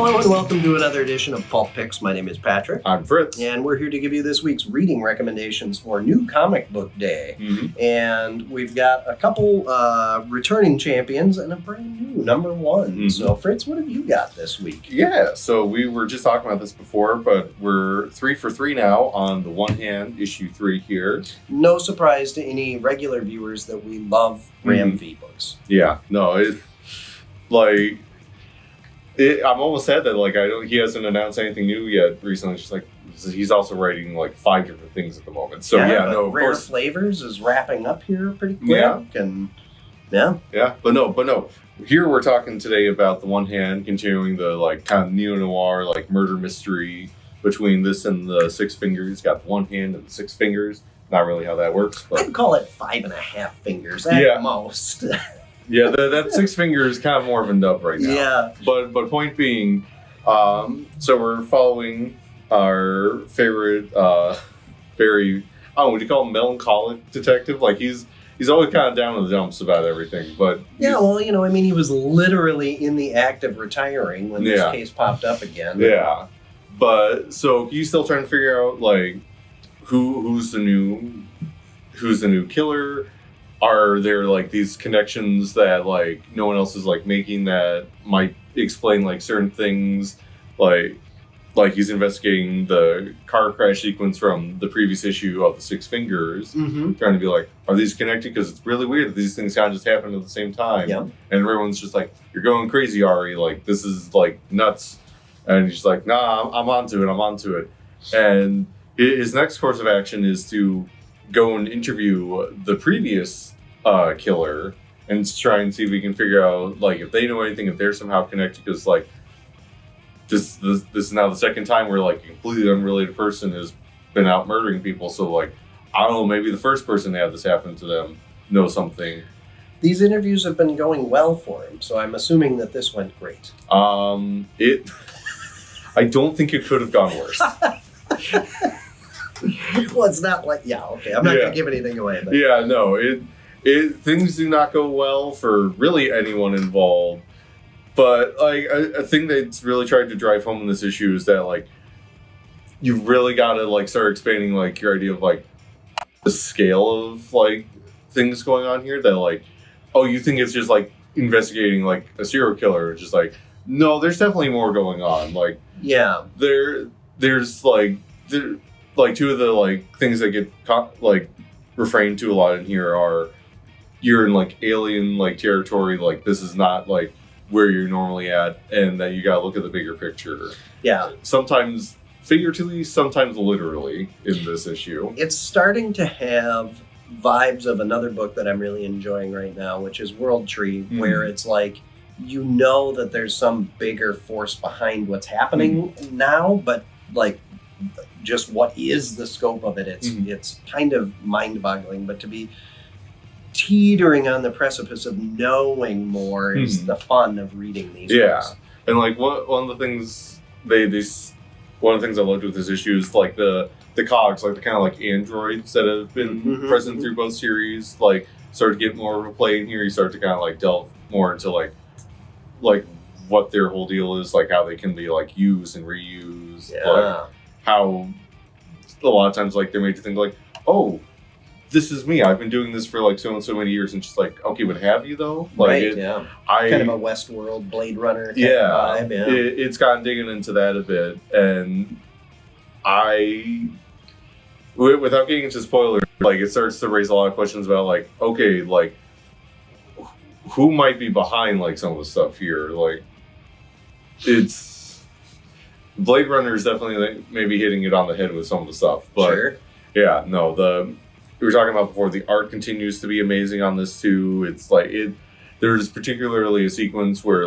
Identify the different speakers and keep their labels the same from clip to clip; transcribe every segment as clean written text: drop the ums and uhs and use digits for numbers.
Speaker 1: Hello and welcome to another edition of Pulp Picks. My name is Patrick.
Speaker 2: I'm Fritz.
Speaker 1: And we're here to give you this week's reading recommendations for New Comic Book Day.
Speaker 2: Mm-hmm.
Speaker 1: And we've got a couple returning champions and a brand new number one.
Speaker 2: Mm-hmm.
Speaker 1: So Fritz, what have you got this week?
Speaker 2: Yeah, so we were just talking about this before, but we're 3 for 3 now on the one hand, issue 3 here.
Speaker 1: No surprise to any regular viewers that we love Ram V books.
Speaker 2: Yeah, no, I'm almost sad that he hasn't announced anything new yet recently. It's just like he's also writing 5 different things at the moment. So
Speaker 1: of Rare course. Flavors is wrapping up here pretty quick.
Speaker 2: But no. Here we're talking today about the one hand continuing the kind of neo-noir murder mystery between this and the Six Fingers. Got the one hand and the Six Fingers. Not really how that works, but
Speaker 1: I'd call it 5.5 fingers at most.
Speaker 2: Yeah, that Six Fingers is kind of more of a nub right now.
Speaker 1: Yeah.
Speaker 2: But point being, so we're following our favorite, very, would you call him melancholic detective? He's always kind of down in the dumps about everything. But
Speaker 1: he was literally in the act of retiring when this case popped up again.
Speaker 2: Yeah. But so he's still trying to figure out who's the new killer. Are there these connections that no one else is making that might explain certain things? He's investigating the car crash sequence from the previous issue of the Six Fingers, trying to be are these connected? Because it's really weird that these things kind of just happen at the same time.
Speaker 1: Yeah.
Speaker 2: And everyone's just you're going crazy, Ari. This is nuts. And he's nah, I'm onto it. And his next course of action is to go and interview the previous killer and try and see if we can figure out if they know anything, if they're somehow connected, because this is now the second where a completely unrelated person has been out murdering people. So I don't know, maybe the first person to have this happen to them knows something.
Speaker 1: These interviews have been going well for him, so I'm assuming that this went great.
Speaker 2: I don't think it could have gone worse.
Speaker 1: Well, it's not I'm not going to give anything away. But.
Speaker 2: Yeah, no, things do not go well for really anyone involved. But a thing that's really tried to drive home in this issue is that you've really got to start expanding your idea of the scale of things going on here. That you think it's just investigating a serial killer. It's just no, there's definitely more going on. There's two of the things that get refrained to a lot in here are you're in alien territory. This is not where you're normally at, and that you gotta look at the bigger picture.
Speaker 1: Yeah.
Speaker 2: Sometimes figuratively, sometimes literally in this issue.
Speaker 1: It's starting to have vibes of another book that I'm really enjoying right now, which is World Tree, where it's that there's some bigger force behind what's happening now, but just what is the scope of it? It's kind of mind-boggling, but to be teetering on the precipice of knowing more is the fun of reading these books.
Speaker 2: And one of the things I loved with this issue is the cogs, the kind of androids that have been present through both series, start to get more of a play in here. You start to kind of delve more into what their whole deal is, how they can be used and reused. How a lot of times they're made to think oh, this is me. I've been doing this for so and so many years, and just okay, but have you though?
Speaker 1: Kind of a Westworld Blade Runner kind of vibe. Yeah.
Speaker 2: It's gotten digging into that a bit, and without getting into spoilers, it starts to raise a lot of questions about who might be behind some of the stuff here. It's Blade Runner is definitely maybe hitting it on the head with some of the stuff, but
Speaker 1: sure.
Speaker 2: Yeah, no, we were talking about before, the art continues to be amazing on this too. It's there's particularly a sequence where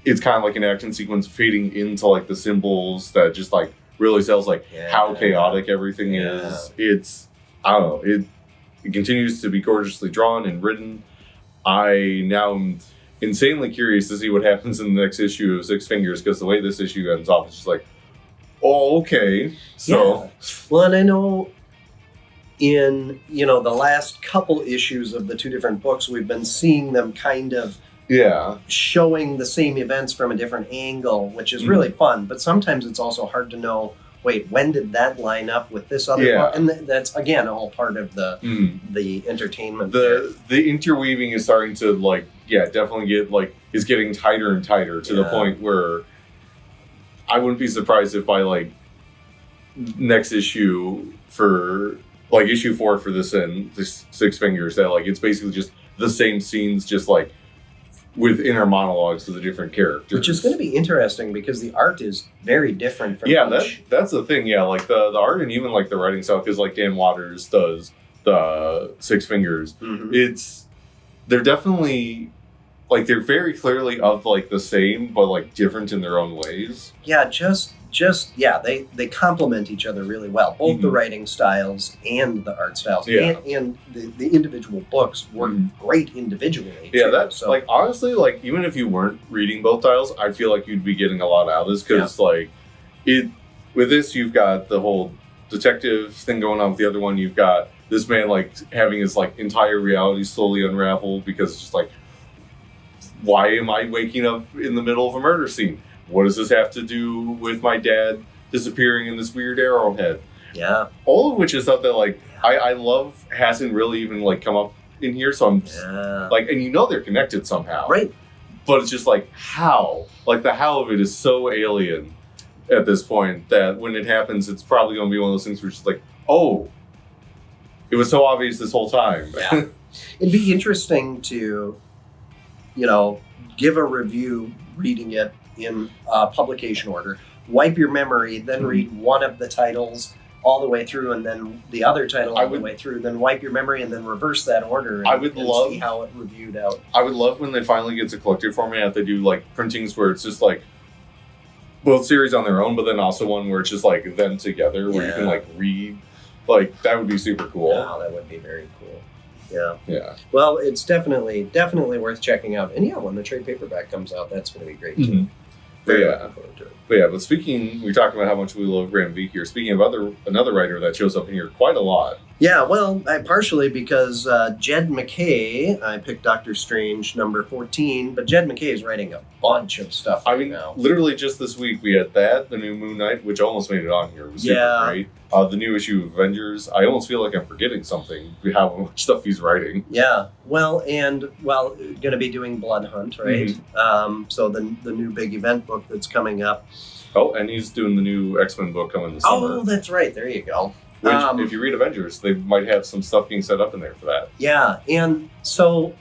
Speaker 2: it's kind of an action sequence fading into the symbols that just really tells how chaotic everything is. It's, I don't know, it continues to be gorgeously drawn and written. I now am insanely curious to see what happens in the next issue of Six Fingers, because the way this issue ends off, it's just oh, okay. So,
Speaker 1: well, and I know in the last couple issues of the two different books, we've been seeing them kind of showing the same events from a different angle, which is really fun. But sometimes it's also hard to know, wait, when did that line up with this other book? And that's, again, all part of the entertainment.
Speaker 2: The interweaving is starting to, like, definitely get, like, is getting tighter and tighter to the point where I wouldn't be surprised if by, like, next issue for, like, issue 4 for this and this Six Fingers, that, like, it's basically just the same scenes, just, like, with inner monologues of the different characters.
Speaker 1: Which is going to be interesting because the art is very different from each.
Speaker 2: That's the thing, like, the art and even, like, the writing style, because, like, Dan Waters does the Six Fingers. They're definitely, like, they're very clearly of, like, the same, but, like, different in their own ways.
Speaker 1: Yeah, they complement each other really well. Both the writing styles and the art styles. And the individual books work great individually.
Speaker 2: Yeah, that's, like, honestly, like, even if you weren't reading both styles, I feel like you'd be getting a lot out of this, because, like, with this, you've got the whole detective thing going on. With the other one, you've got this man, like, having his, like, entire reality slowly unravel, because it's just like, why am I waking up in the middle of a murder scene? What does this have to do with my dad disappearing in this weird arrowhead?
Speaker 1: Yeah.
Speaker 2: All of which is stuff that, like, I love hasn't really even, like, come up in here. So I'm like, and you know they're connected somehow.
Speaker 1: Right.
Speaker 2: But it's just like, how? Like, the how of it is so alien at this point that when it happens, it's probably going to be one of those things where it's just like, oh, it was so obvious this whole time.
Speaker 1: Yeah. It'd be interesting to, give a review reading it in publication order, wipe your memory, then read one of the titles all the way through, and then the other title all the way through, then wipe your memory, and then reverse that order. And,
Speaker 2: I would love
Speaker 1: see how it reviewed out.
Speaker 2: I would love when they finally get to collected format, they do, like, printings where it's just, like, both series on their own, but then also one where it's just, like, them together, where you can, like, read. Like, that would be super cool.
Speaker 1: Oh, that would be very cool.
Speaker 2: Yeah.
Speaker 1: Well, it's definitely worth checking out. And when the trade paperback comes out, that's going to be great too. Very looking forward to it.
Speaker 2: But speaking, we talked about how much we love Graham Veek here. Speaking of another writer that shows up in here quite a lot.
Speaker 1: Yeah, well, partially because Jed MacKay, I picked Doctor Strange number 14, but Jed MacKay is writing a bunch of stuff right now.
Speaker 2: Literally just this week we had that, the new Moon Knight, which almost made it on here. It was super great. The new issue of Avengers. I almost feel like I'm forgetting something, how much stuff he's writing.
Speaker 1: Yeah, going to be doing Blood Hunt, right? So the new big event book that's coming up.
Speaker 2: Oh, and he's doing the new X-Men book coming this summer.
Speaker 1: Oh, that's right. There you go.
Speaker 2: Which, if you read Avengers, they might have some stuff being set up in there for that.
Speaker 1: Yeah, and so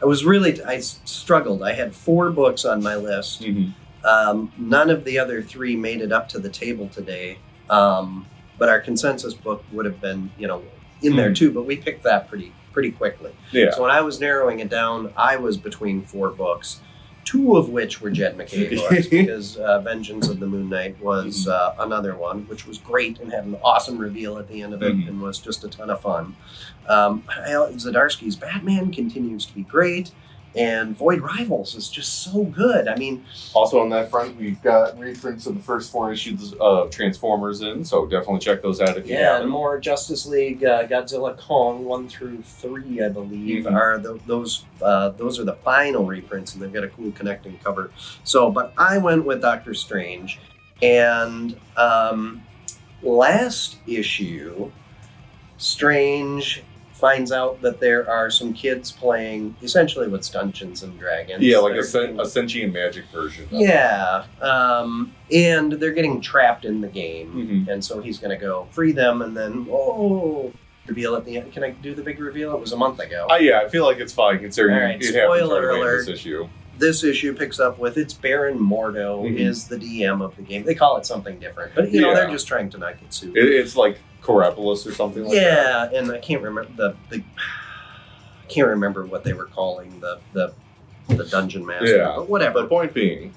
Speaker 1: I struggled. I had 4 books on my list. None of the other 3 made it up to the table today. But our consensus book would have been, in there too, but we picked that pretty quickly. Yeah. So when I was narrowing it down, I was between 4 books. 2 of which were Jed MacKay books, because Vengeance of the Moon Knight was another one, which was great and had an awesome reveal at the end of it and was just a ton of fun. Zdarsky's Batman continues to be great, and Void Rivals is just so good. I mean... Also
Speaker 2: on that front, we've got reprints of the first 4 issues of Transformers in, so definitely check those out if you haven't.
Speaker 1: And more Justice League, Godzilla Kong 1 through 3, I believe, are those are the final reprints, and they've got a cool connecting cover. So, but I went with Doctor Strange, and last issue, Strange finds out that there are some kids playing essentially what's Dungeons and Dragons.
Speaker 2: Yeah, like a sentient magic version.
Speaker 1: And they're getting trapped in the game, and so he's going to go free them, and then reveal at the end. Can I do the big reveal? It was a month ago.
Speaker 2: I feel like it's fine considering
Speaker 1: it happened
Speaker 2: spoiler alert. This issue.
Speaker 1: This issue picks up with it's Baron Mordo is the DM of the game. They call it something different, but they're just trying to not get sued.
Speaker 2: It's like Carapolis or something like that.
Speaker 1: Yeah, and I can't remember can't remember what they were calling the dungeon master, but whatever.
Speaker 2: The point being,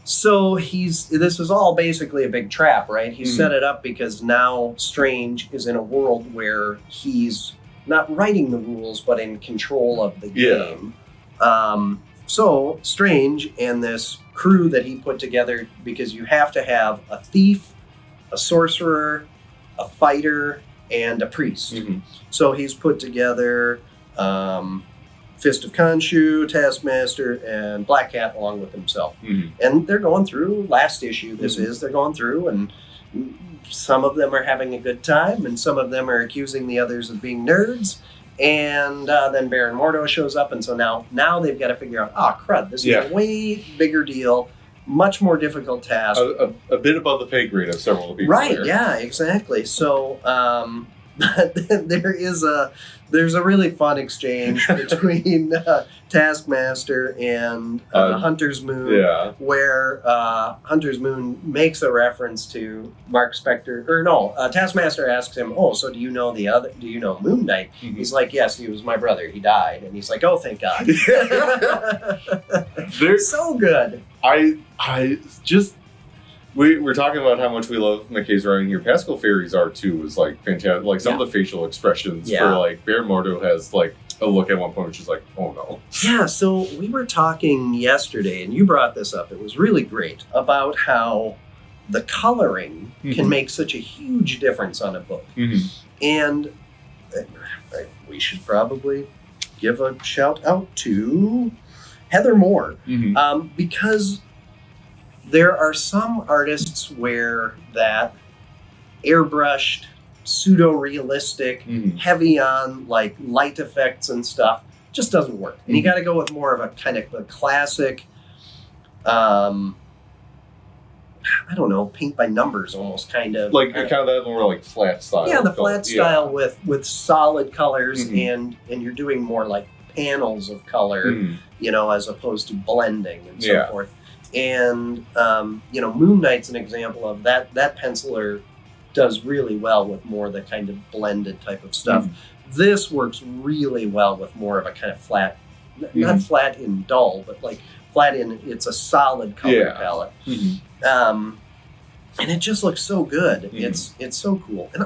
Speaker 1: so this is all basically a big trap, right? He set it up because now Strange is in a world where he's not writing the rules, but in control of the game. So Strange and this crew that he put together, because you have to have a thief, a sorcerer, a fighter, and a priest. So he's put together 5 Fist of Khonshu, Taskmaster, and Black Cat along with himself.
Speaker 2: Mhm.
Speaker 1: And they're going through, last issue they're going through, and some of them are having a good time, and some of them are accusing the others of being nerds. And then Baron Mordo shows up, and so now they've got to figure out, crud, this is a way bigger deal, much more difficult task.
Speaker 2: A bit above the pay grade of several of the people
Speaker 1: Right,
Speaker 2: there.
Speaker 1: yeah, exactly. So there's a really fun exchange between Taskmaster and Hunter's Moon, where Hunter's Moon makes a reference to Mark Spector, Taskmaster asks him, so do you know Moon Knight?
Speaker 2: Mhm.
Speaker 1: He's like, yes, he was my brother, he died. And he's like, oh, thank God.
Speaker 2: They're
Speaker 1: so good.
Speaker 2: I just we're talking about how much we love McKay's writing here. Pascal Ferry's art too was like fantastic. Like some of the facial expressions for like Baron Mordo has like a look at one point which is like, oh no.
Speaker 1: Yeah, so we were talking yesterday, and you brought this up. It was really great about how the coloring can make such a huge difference on a book.
Speaker 2: Mm-hmm.
Speaker 1: And we should probably give a shout out to Heather Moore, because there are some artists where that airbrushed, pseudo-realistic, heavy on like light effects and stuff just doesn't work. And you got to go with more of a kind of a classic, I don't know, paint by numbers almost kind of.
Speaker 2: Like kind of that more like flat style.
Speaker 1: Yeah, the flat style with solid colors, and you're doing more like panels of color, as opposed to blending and so forth. And Moon Knight's an example of that. That penciler does really well with more of the kind of blended type of stuff. This works really well with more of a kind of flat, not flat in dull, but like flat in it's a solid color palette. And it just looks so good. It's so cool. And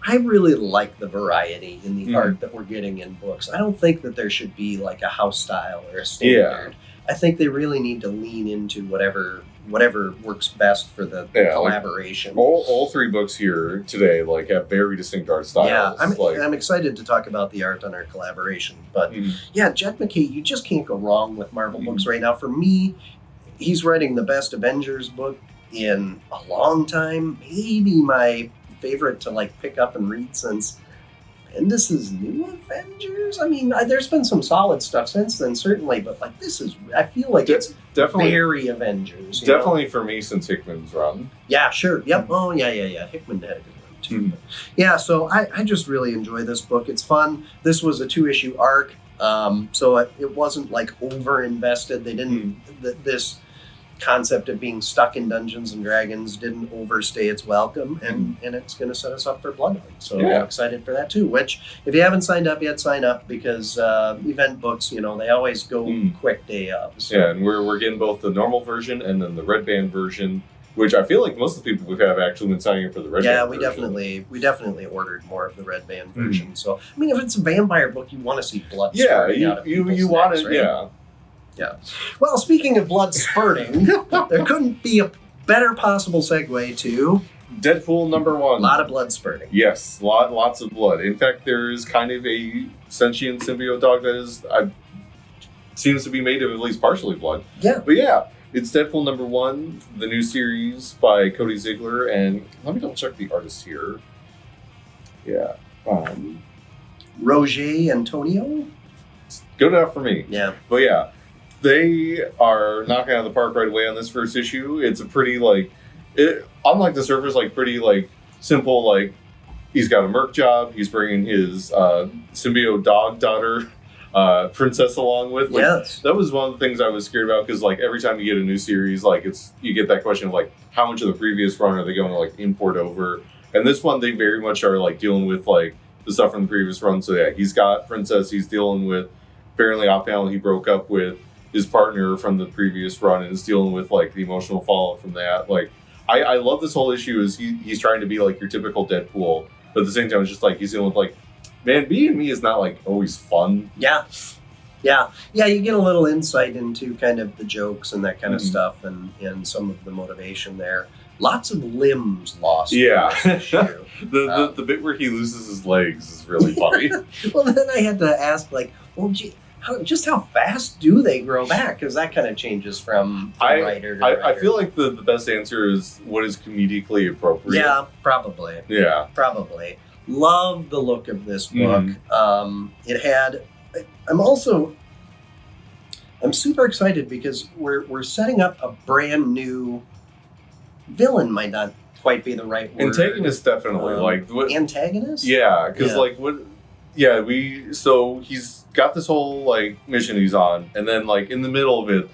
Speaker 1: I really like the variety in the art that we're getting in books. I don't think that there should be like a house style or a standard. I think they really need to lean into whatever works best for the collaboration.
Speaker 2: Like, all three books here today like have very distinct art styles.
Speaker 1: Yeah, I'm excited to talk about the art on our collaboration. But Jed McKay, you just can't go wrong with Marvel books right now. For me, he's writing the best Avengers book in a long time. Maybe my favorite to like pick up and read since Bendis' New Avengers. I mean, there's been some solid stuff since then, certainly, but like I feel like it's
Speaker 2: definitely
Speaker 1: very Avengers.
Speaker 2: Definitely for me since Hickman's run.
Speaker 1: Yeah, sure. Yep. Oh, yeah. Hickman had a good one too. But yeah, so I just really enjoy this book. It's fun. This was a 2-issue arc, so it wasn't like over invested. They didn't. This concept of being stuck in Dungeons and Dragons didn't overstay its welcome, and it's going to set us up for Bloodhunt. So I'm excited for that too, which if you haven't signed up yet, sign up, because event books, they always go quick day of. So.
Speaker 2: Yeah, and we're getting both the normal version and then the red band version, which I feel like most of the people we have actually been signing up for the red band version.
Speaker 1: We definitely ordered more of the red band version. So I mean, if it's a vampire book, you want to see blood.
Speaker 2: Yeah, you want it. Right?
Speaker 1: Yeah. Well, speaking of blood spurting, there couldn't be a better possible segue to
Speaker 2: Deadpool #1.
Speaker 1: A lot of blood spurting.
Speaker 2: Yes, lots of blood. In fact, there is kind of a sentient symbiote dog that seems to be made of at least partially blood.
Speaker 1: Yeah.
Speaker 2: But yeah, it's Deadpool #1, the new series by Cody Ziegler, and let me double check the artist here. Yeah.
Speaker 1: Roger Antonio?
Speaker 2: Good enough for me.
Speaker 1: Yeah.
Speaker 2: But yeah. They are knocking out of the park right away on this first issue. It's a pretty, unlike the surface, pretty, simple, he's got a merc job. He's bringing his symbiote dog daughter, Princess, along with.
Speaker 1: Yes.
Speaker 2: That was one of the things I was scared about, because, every time you get a new series, you get that question of, how much of the previous run are they going to, import over? And this one, they very much are, dealing with, the stuff from the previous run. So, yeah, he's got Princess. He's dealing with, apparently, off-panel, he broke up with his partner from the previous run and is dealing with the emotional fallout from that. I love this whole issue is he's trying to be your typical Deadpool, but at the same time it's just he's dealing with man, being me is not always fun.
Speaker 1: Yeah. You get a little insight into kind of the jokes and that kind of stuff and some of the motivation there. lots of limbs lost.
Speaker 2: Yeah.
Speaker 1: in this issue.
Speaker 2: The bit where he loses his legs is really funny.
Speaker 1: Well, then I had to ask, just how fast do they grow back? Because that kind of changes from writer to writer.
Speaker 2: I feel like the best answer is what is comedically appropriate.
Speaker 1: Yeah, probably.
Speaker 2: Yeah.
Speaker 1: Probably. Love the look of this book. It had... I'm super excited because we're setting up a brand new villain. Might not quite be the right word.
Speaker 2: Antagonist, definitely.
Speaker 1: Antagonist?
Speaker 2: Yeah, because so he's got this whole mission he's on, and then in the middle of it,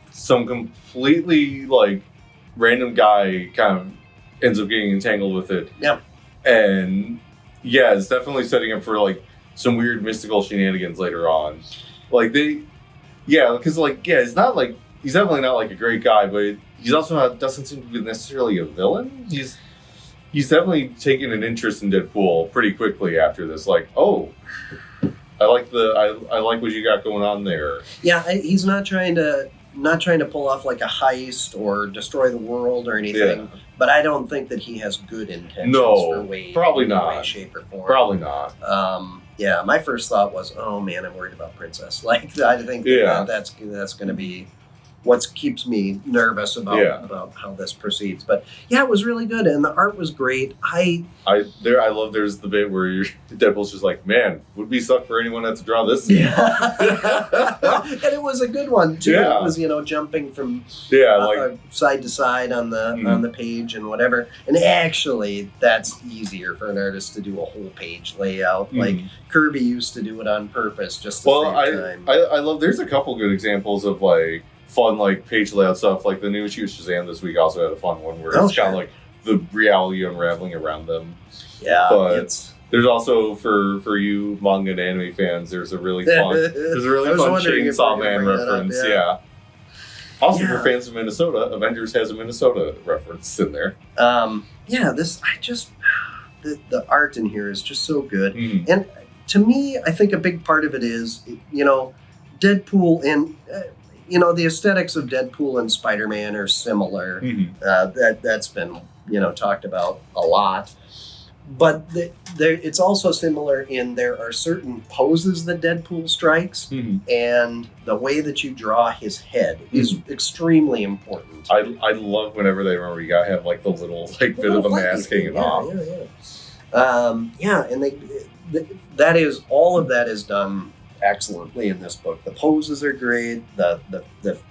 Speaker 2: some completely random guy kind of ends up getting entangled with it.
Speaker 1: Yeah.
Speaker 2: And yeah, it's definitely setting up for some weird mystical shenanigans later on. Because he's not he's definitely not a great guy, but he's also doesn't seem to be necessarily a villain. He's definitely taken an interest in Deadpool pretty quickly after this. I like what you got going on there. Yeah,
Speaker 1: he's not trying to pull off a heist or destroy the world or anything. Yeah. But I don't think that he has good intentions.
Speaker 2: No, probably
Speaker 1: in
Speaker 2: not.
Speaker 1: Way, shape, or form.
Speaker 2: Probably not.
Speaker 1: Yeah, my first thought was, oh man, I'm worried about Princess. I think that's going to be what keeps me nervous about how this proceeds. But yeah, it was really good, and the art was great. I
Speaker 2: love. There's the bit where Deadpool's just man, would be suck for anyone that to draw this.
Speaker 1: Yeah, and it was a good one too. Yeah. It was jumping from side to side on the page and whatever. And actually, that's easier for an artist to do a whole page layout. Kirby used to do it on purpose just to save time.
Speaker 2: I love. There's a couple good examples of fun page layout stuff. The new issue of Shazam this week also had a fun one where it's kind of the reality unraveling around them.
Speaker 1: Yeah,
Speaker 2: but there's also for you manga and anime fans, there's a really fun Chainsaw Man reference. Yeah. Also for fans of Minnesota, Avengers has a Minnesota reference in there.
Speaker 1: The art in here is just so good, and to me, I think a big part of it is Deadpool and. The aesthetics of Deadpool and Spider-Man are similar. That's been, talked about a lot. But it's also similar in there are certain poses that Deadpool strikes, and the way that you draw his head is extremely important.
Speaker 2: I love whenever they remember you gotta have the little bit of the mask hanging off.
Speaker 1: And that is all of that is done excellently in this book. The poses are great. The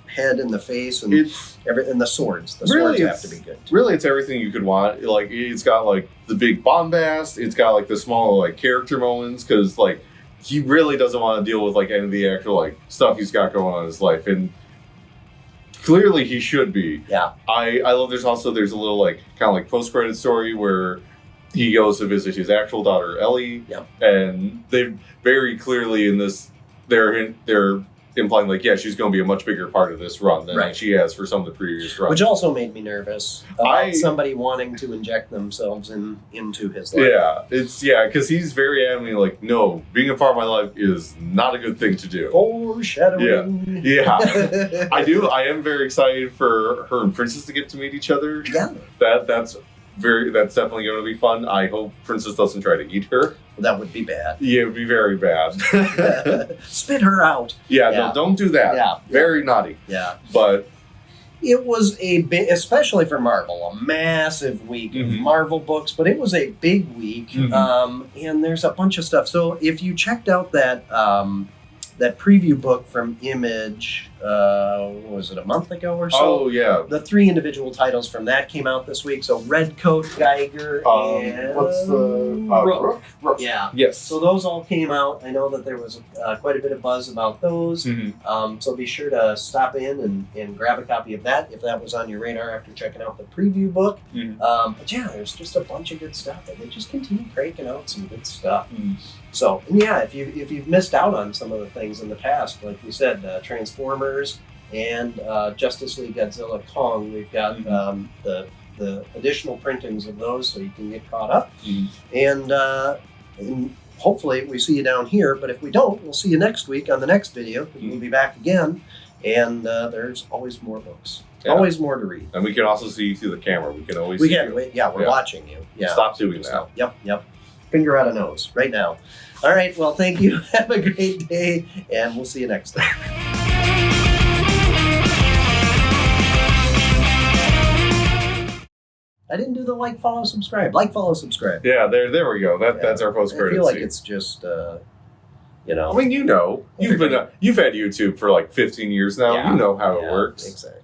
Speaker 1: head and the face and and the swords. The swords have to be good too.
Speaker 2: Really, it's everything you could want. It's got the big bombast. It's got the small character moments because he really doesn't want to deal with any of the actual stuff he's got going on in his life, and clearly he should be.
Speaker 1: Yeah.
Speaker 2: I love. There's a little kind of post credit story where he goes to visit his actual daughter Ellie, and they very clearly in this they're implying she's going to be a much bigger part of this run than she has for some of the previous runs.
Speaker 1: Which also made me nervous about somebody wanting to inject themselves into his life.
Speaker 2: Yeah, because he's very adamant no, being a part of my life is not a good thing to do.
Speaker 1: Foreshadowing.
Speaker 2: Yeah. I am very excited for her and Princess to get to meet each other.
Speaker 1: Yeah.
Speaker 2: That's definitely going to be fun. I hope Princess doesn't try to eat her.
Speaker 1: That would be bad.
Speaker 2: Yeah, it would be very bad.
Speaker 1: Spit her out.
Speaker 2: Yeah, no, don't do that.
Speaker 1: Yeah.
Speaker 2: Very naughty.
Speaker 1: Yeah.
Speaker 2: But
Speaker 1: it was especially for Marvel, a massive week of Marvel books, but it was a big week. And there's a bunch of stuff. So if you checked out that preview book from Image, was it a month ago or so?
Speaker 2: Oh, yeah.
Speaker 1: The 3 individual titles from that came out this week. So Redcoat, Geiger, and...
Speaker 2: what's the... Rook.
Speaker 1: Yeah.
Speaker 2: Yes.
Speaker 1: So those all came out. I know that there was quite a bit of buzz about those. So be sure to stop in and grab a copy of that if that was on your radar after checking out the preview book. But yeah, there's just a bunch of good stuff. And they just continue cranking out some good stuff. So, and yeah, if you've missed out on some of the things in the past, like we said, Transformers and Justice League Godzilla Kong, we've got the additional printings of those so you can get caught up. And hopefully we see you down here, but if we don't, we'll see you next week on the next video. We'll be back again. And there's always more books.
Speaker 2: Yeah.
Speaker 1: Always more to read.
Speaker 2: And we can also see you through the camera. We can always
Speaker 1: We
Speaker 2: see
Speaker 1: can.
Speaker 2: you.
Speaker 1: We're
Speaker 2: Yeah.
Speaker 1: watching you. Yeah.
Speaker 2: Stop doing that.
Speaker 1: Yep. Finger out a nose right now. All right. Well, thank you. Have a great day, and we'll see you next time. I didn't do the like, follow, subscribe. Like, follow, subscribe.
Speaker 2: Yeah, there we go. That's our post
Speaker 1: I
Speaker 2: credits.
Speaker 1: feel like it's just, you know.
Speaker 2: I mean, you've had YouTube for like 15 years now.
Speaker 1: Yeah.
Speaker 2: You know how it
Speaker 1: Yeah,
Speaker 2: works.
Speaker 1: Exactly.